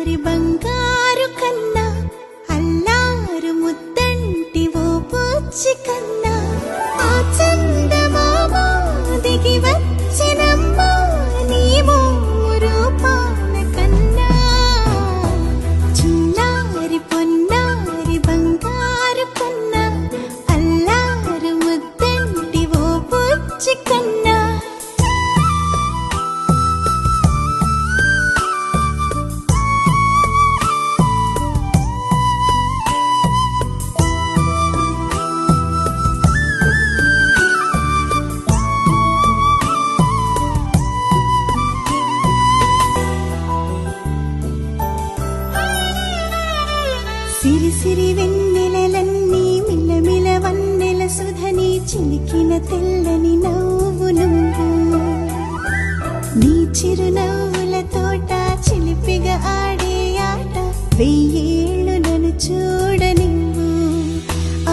చిన్నారి బంగారు కన్నా అల్లారు ముద్దంటి ఓ పూచి కన్నా ఆ చందమామ దిగి వచ్చినమ్మా నీ రూపాల కన్నా చిన్నారి పొన్నారి బంగారు కన్నా అల్లారు ముద్దంటి ఓ పూచి కన్నా సిరి సిరి వెన్నెలలన్నీ మిలమిల వన్నెల సుధని చిలికిన తెల్లని నవ్వు నువ్వు నీ చిరునవ్వుల తోట చిలిపిగా ఆడే ఆట వెయ్యేళ్ళు నన్ను చూడనివ్వు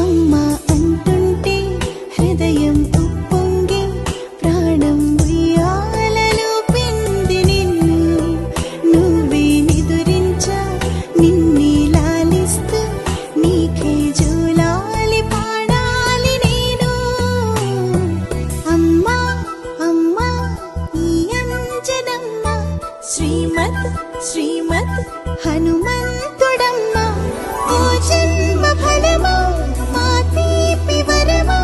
అమ్మా అంటుంటే హృదయం ఉప్పొంగి ప్రాణం ఉయ్యాలలో పిండి నిన్ను నువ్వే నిదురించా నిన్నే నీకే జోలాలి పాడాలి నేను అమ్మా అమ్మా ఈ అంజనమ్మ శ్రీమత్ శ్రీమత్ హనుమంతుడమ్మ ఓ జన్మ ఫలమా మా తీపి వరమా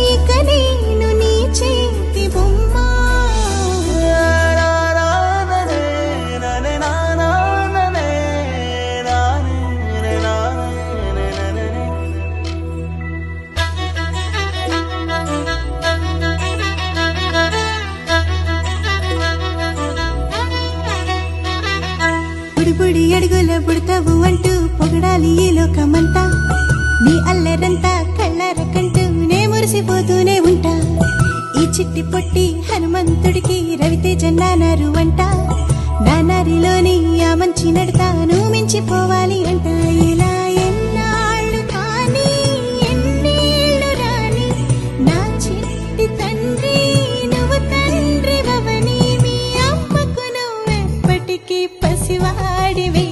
ఇక నేను నీ చేతి బొమ్మ బుడి అడుగుల బుడతావు అంటూ పొగడాలి ఈ లోకమంతా నీ అల్లరంతా కళ్ళారకంటూ నే మురిసిపోతూనే ఉంటా ఈ చిట్టి పొట్టి హనుమంతుడికి రవితేజ నానారు అంట నానారిలోని ఆ మంచి నడతాను మించిపోవాలి అంట ఇలా ఎన్నాళ్ళు కానీ ఎన్నేళ్ళు రాని నా చిట్టి తండ్రి నువ్వు తండ్రి భవని మీ అమ్మకు నువ్వెప్పటికీ పసివాడివి